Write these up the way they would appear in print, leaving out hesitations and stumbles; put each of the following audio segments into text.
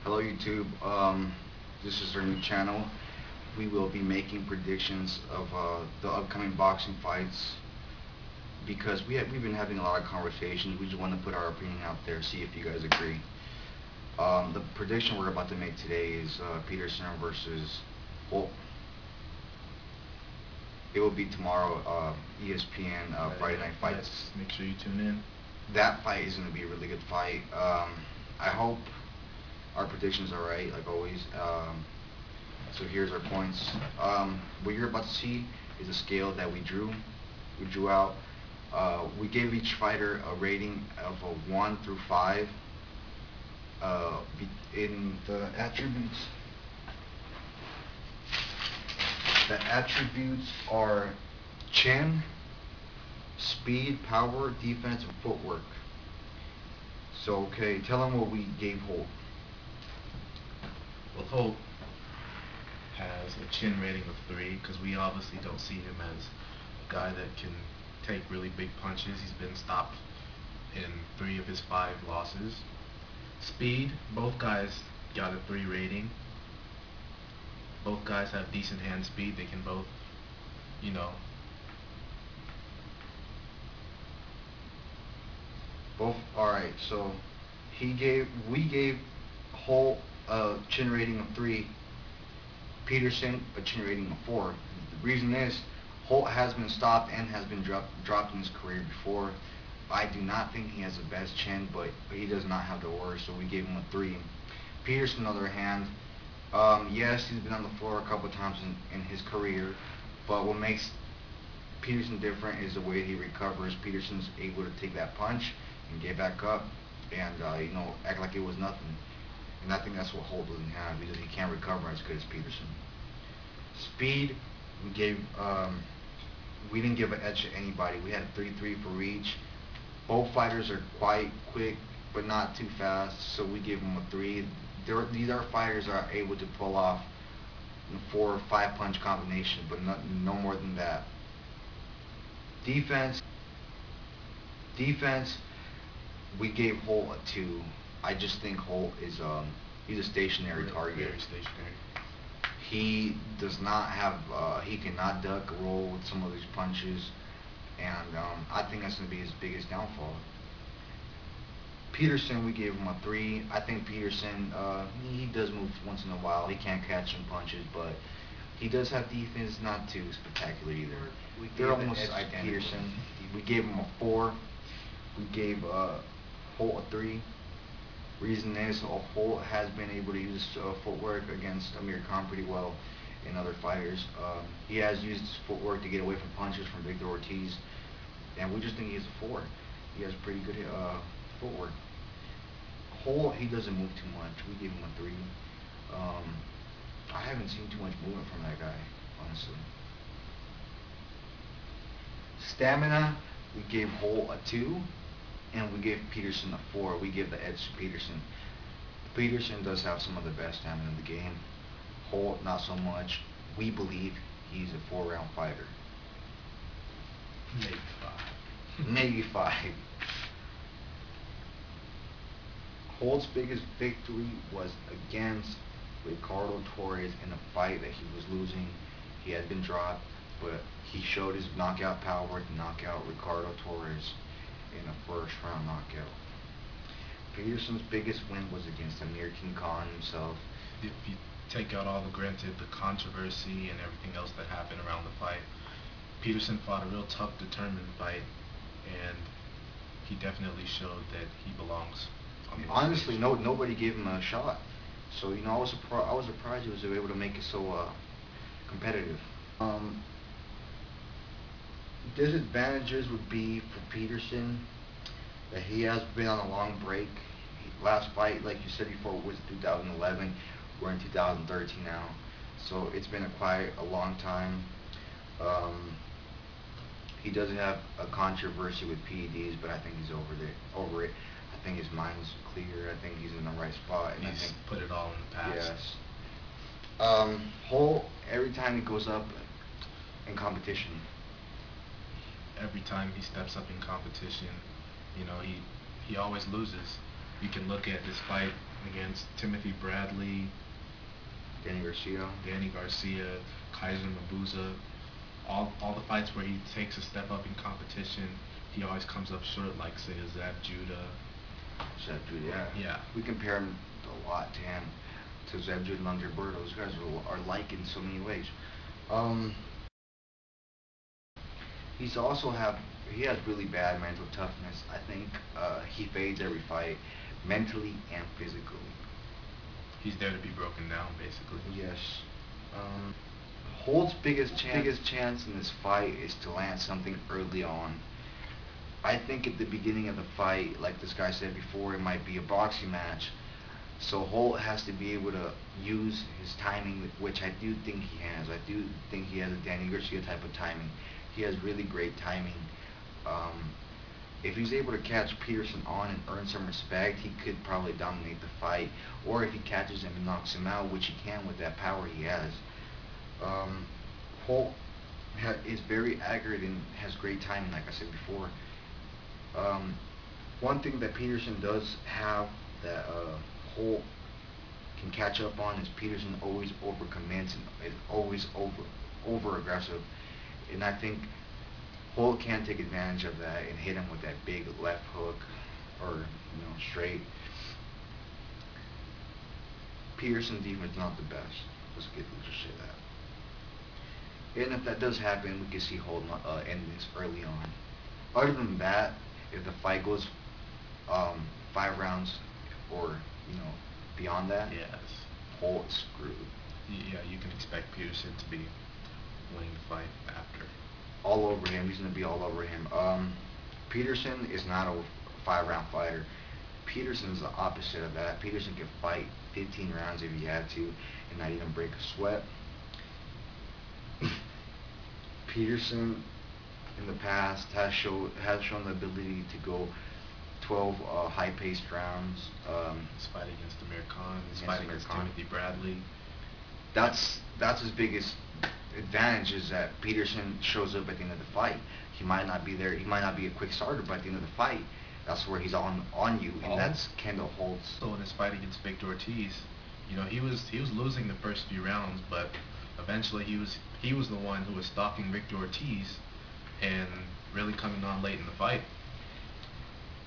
Hello YouTube. This is our new channel. We will be making predictions of the upcoming boxing fights because we've been having a lot of conversations. We just want to put our opinion out there, see if you guys agree. The prediction we're about to make today is Peterson versus Holt. It will be tomorrow, ESPN Friday Night Fights. Make sure you tune in. That fight is going to be a really good fight. I hope our predictions are right, like always. So here's our points. What you're about to see is a scale that we drew. We drew out. We gave each fighter a rating of a 1 through 5 in the attributes. The attributes are chin, speed, power, defense, and footwork. So, okay, tell them what we gave Holt. Well, Holt has a chin rating of 3 because we obviously don't see him as a guy that can take really big punches. He's been stopped in 3 of his 5 losses. Speed, both guys got a 3 rating. Both guys have decent hand speed. They can both, you know. Both, alright, so we gave Holt a chin rating of 3, Peterson a chin rating of 4. The reason is, Holt has been stopped and has been dropped in his career before. I do not think he has the best chin, but he does not have the worst, so we gave him a 3. Peterson, on the other hand, yes, he's been on the floor a couple times in his career, but what makes Peterson different is the way he recovers. Peterson's able to take that punch and get back up and act like it was nothing. And I think that's what Holt doesn't have, because he can't recover as good as Peterson. Speed, we didn't give an edge to anybody. We had 3-3 for each. Both fighters are quite quick, but not too fast, so we gave them a 3. These are fighters that are able to pull off 4 or 5 punch combination, but no more than that. Defense, we gave Holt a 2. I just think Holt is he's a stationary target. Very stationary. He does not have he cannot duck or roll with some of these punches, and I think that's going to be his biggest downfall. Peterson, we gave him a 3. I think Peterson, he does move once in a while. He can't catch some punches, but he does have defense, not too spectacular either. They're almost like Peterson. We gave him a 4. We gave Holt a 3. Reason is, Holt has been able to use footwork against Amir Khan pretty well in other fighters. He has used his footwork to get away from punches from Victor Ortiz, and we just think he has a 4. He has pretty good footwork. Holt, he doesn't move too much. We give him a 3. I haven't seen too much movement from that guy, honestly. Stamina, we gave Holt a 2, and we gave Peterson a 4. We give the edge to Peterson. Peterson does have some of the best stamina in the game. Holt, not so much. We believe he's a 4-round fighter. Maybe 5. Maybe 5. Holt's biggest victory was against Ricardo Torres in a fight that he was losing. He had been dropped, but he showed his knockout power to knock out Ricardo Torres in a first-round knockout. Peterson's biggest win was against Amir Khan himself. If you take out all the controversy and everything else that happened around the fight, Peterson fought a real tough, determined fight, and he definitely showed that he belongs. Honestly, nobody gave him a shot. So I was surprised he was able to make it so competitive. Disadvantages would be for Peterson that he has been on a long break. Last fight, like you said before, was 2011. We're in 2013 now, so it's been quite a long time. He doesn't have a controversy with PEDs, but I think he's over it. I think his mind's clear. I think he's in the right spot. And he's I think put it all in the past. Yes. Holt, every time he goes up in competition, every time he steps up in competition, he always loses. You can look at his fight against Timothy Bradley, Danny Garcia, Kaiser Mabuza. All the fights where he takes a step up in competition, he always comes up short, like say a Zab Judah. Zab Judah, yeah. Yeah. We compare him a lot to him, to Zab Judah and Andre Berto. Those guys are like in so many ways. He's also he has really bad mental toughness. I think he fades every fight, mentally and physically. He's there to be broken down, basically. Yes. Holt's biggest chance in this fight is to land something early on. I think at the beginning of the fight, like this guy said before, it might be a boxing match. So Holt has to be able to use his timing, which I do think he has. I do think he has a Danny Garcia type of timing. He has really great timing. If he's able to catch Peterson on and earn some respect, he could probably dominate the fight. Or if he catches him and knocks him out, which he can with that power he has. Holt is very accurate and has great timing, like I said before. One thing that Peterson does have that Holt can catch up on is Peterson always overcommits and is always over aggressive, and I think Holt can take advantage of that and hit him with that big left hook or straight. Peterson's defense not the best. Let's just say that. And if that does happen, we can see Holt end this early on. Other than that, if the fight goes 5 rounds or beyond that, yes, Holt's screwed. Yeah, you can expect Peterson to be winning the fight after. All over him. He's going to be all over him. Peterson is not a 5-round fighter. Peterson is the opposite of that. Peterson can fight 15 rounds if he had to and not even break a sweat. Peterson in the past has shown the ability to go 12 high-paced rounds. His fight against Amir Khan, his fight against Timothy Bradley. That's his biggest advantage, is that Peterson shows up at the end of the fight. He might not be there. He might not be a quick starter, but at the end of the fight, that's where he's on you, and that's Kendall Holt. So in his fight against Victor Ortiz, he was losing the first few rounds, but eventually he was the one who was stalking Victor Ortiz and really coming on late in the fight.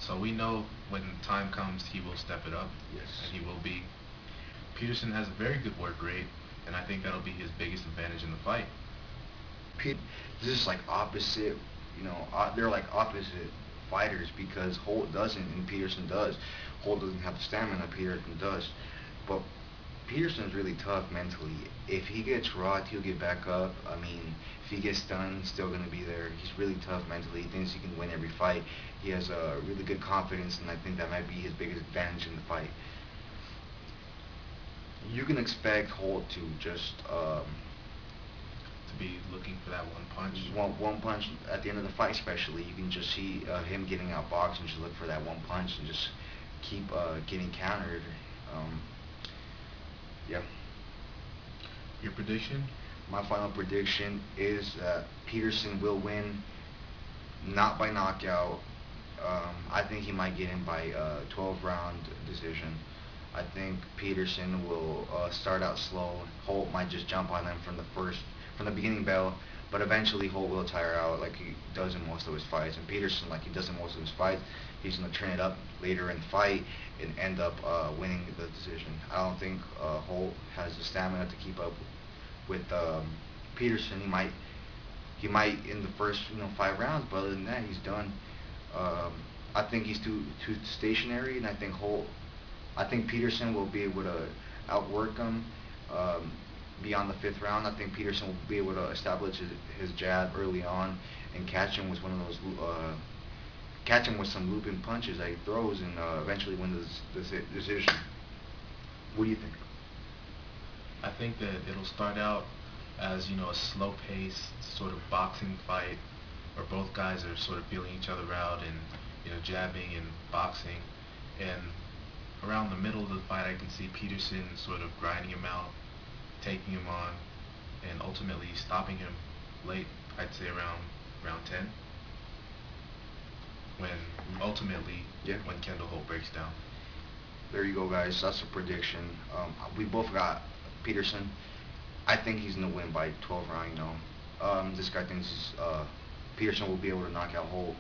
So we know when time comes, he will step it up. Yes. And he will be. Peterson has a very good work rate, and I think that'll be his biggest advantage in the fight. This is like opposite, they're like opposite fighters, because Holt doesn't and Peterson does. Holt doesn't have the stamina Peterson does. But Peterson's really tough mentally. If he gets rocked, he'll get back up. I mean, if he gets stunned, he's still going to be there. He's really tough mentally. He thinks he can win every fight. He has a really good confidence, and I think that might be his biggest advantage in the fight. You can expect Holt to just to be looking for that one punch. One punch at the end of the fight, especially. You can just see him getting outboxed and just look for that one punch and just keep getting countered. Yeah. Your prediction? My final prediction is that Peterson will win, not by knockout. I think he might get in by 12-round decision. I think Peterson will start out slow. Holt might just jump on him from the beginning bell, but eventually Holt will tire out like he does in most of his fights. And Peterson, like he does in most of his fights, he's going to turn it up later in the fight and end up winning the decision. I don't think Holt has the stamina to keep up with Peterson. He might in the first 5 rounds, but other than that, he's done. I think he's too stationary, and I think Peterson will be able to outwork him beyond the 5th round. I think Peterson will be able to establish his jab early on and catch him with some looping punches that he throws, and eventually win the decision. What do you think? I think that it'll start out as a slow-paced sort of boxing fight, where both guys are sort of feeling each other out and jabbing and boxing, and around the middle of the fight, I can see Peterson sort of grinding him out, taking him on, and ultimately stopping him late. I'd say around round 10, when ultimately when Kendall Holt breaks down. there you go, guys. That's a prediction. We both got Peterson. I think he's gonna win by 12 round. This guy thinks Peterson will be able to knock out Holt.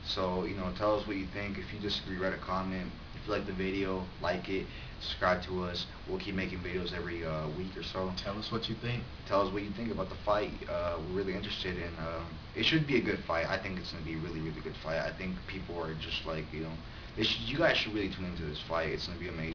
So, tell us what you think. If you disagree, write a comment. If you like the video, like it, subscribe to us. We'll keep making videos every week or so. Tell us what you think. Tell us what you think about the fight. We're really interested in. It should be a good fight. I think it's gonna be a really, really good fight. I think people are just like, you guys should really tune into this fight. It's gonna be amazing.